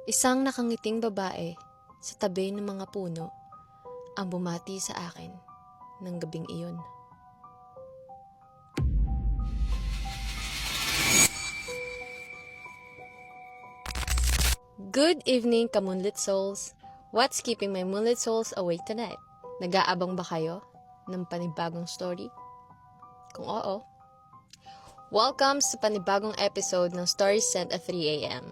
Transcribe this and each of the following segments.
Isang nakangiting babae sa tabi ng mga puno ang bumati sa akin ng gabing iyon. Good evening, ka-moonlit souls! What's keeping my moonlit souls awake tonight? Nag-aabang ba kayo ng panibagong story? Kung oo, welcome sa panibagong episode ng Stories Sent at 3 a.m.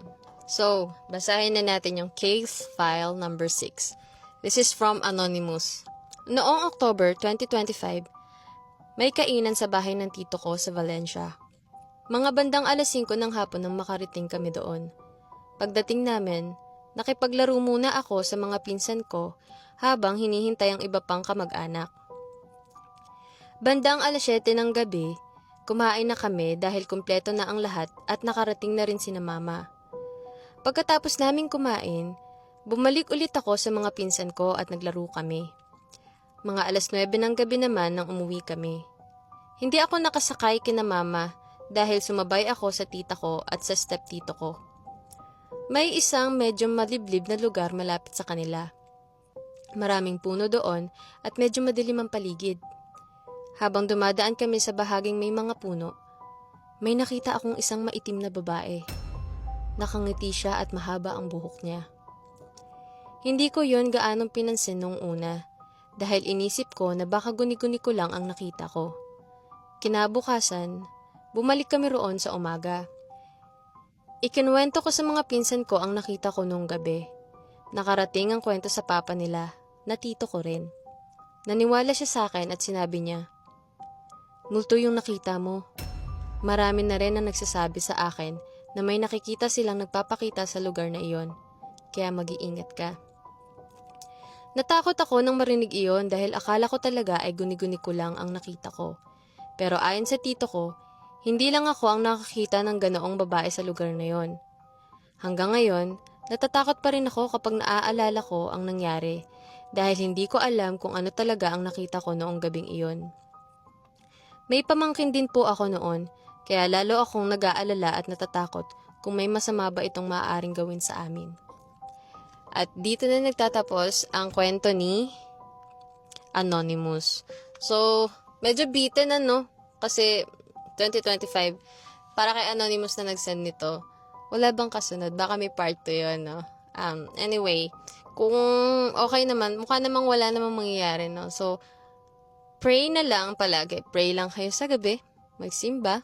So, basahin na natin yung case file number 6. This is from Anonymous. Noong October 2025, may kainan sa bahay ng tito ko sa Valencia. Mga bandang alas 5 ng hapon nang makarating kami doon. Pagdating namin, nakipaglaro muna ako sa mga pinsan ko habang hinihintay ang iba pang kamag-anak. Bandang alas 7 ng gabi, kumain na kami dahil kumpleto na ang lahat at nakarating na rin sina mama. Pagkatapos naming kumain, bumalik ulit ako sa mga pinsan ko at naglaro kami. Mga alas 9 ng gabi naman nang umuwi kami. Hindi ako nakasakay kina mama dahil sumabay ako sa tita ko at sa step-tito ko. May isang medyo maliblib na lugar malapit sa kanila. Maraming puno doon at medyo madilim ang paligid. Habang dumadaan kami sa bahaging may mga puno, may nakita akong isang maitim na babae. Nakangiti siya at mahaba ang buhok niya. Hindi ko yon gaanong pinansin nung una dahil inisip ko na baka guni-guni ko lang ang nakita ko. Kinabukasan, bumalik kami roon sa umaga. Ikinuwento ko sa mga pinsan ko ang nakita ko nung gabi. Nakarating ang kwento sa papa nila, na tito ko rin. Naniwala siya sa akin at sinabi niya, "Multo yung nakita mo." Marami na rin ang nagsasabi sa akin na may nakikita silang nagpapakita sa lugar na iyon, kaya mag-iingat ka. Natakot ako nang marinig iyon dahil akala ko talaga ay guni-guni ko lang ang nakita ko. Pero ayon sa tito ko, hindi lang ako ang nakakita ng ganoong babae sa lugar na iyon. Hanggang ngayon, natatakot pa rin ako kapag naaalala ko ang nangyari dahil hindi ko alam kung ano talaga ang nakita ko noong gabing iyon. May pamangkin din po ako noon, kaya lalo akong nag-aalala at natatakot kung may masama ba itong maaaring gawin sa amin. At dito na nagtatapos ang kwento ni Anonymous. So, medyo bitin na no? Kasi 2025, para kay Anonymous na nag-send nito, wala bang kasunod? Baka may part 2 yun, no? Anyway, kung okay naman, mukha namang wala namang mangyayari, no? So, pray na lang palagi. Pray lang kayo sa gabi. Magsimba.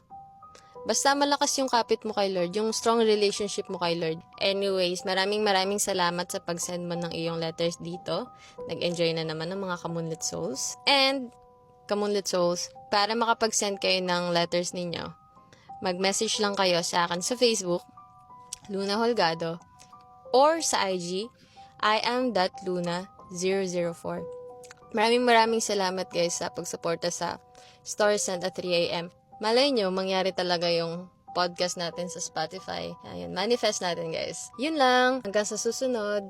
Basta malakas yung kapit mo kay Lord, yung strong relationship mo kay Lord. Anyways, maraming salamat sa pag-send mo ng iyong letters dito. Nag-enjoy na naman ng mga ka-moonlit souls. And, ka-moonlit souls, para makapag-send kayo ng letters ninyo, mag-message lang kayo sa akin sa Facebook, Luna Holgado, or sa IG, iam.luna004. Maraming salamat guys sa pagsuporta sa Stories Sent at 3 a.m. Malay nyo, mangyari talaga yung podcast natin sa Spotify. Ayan, manifest natin guys. Yun lang. Hanggang sa susunod.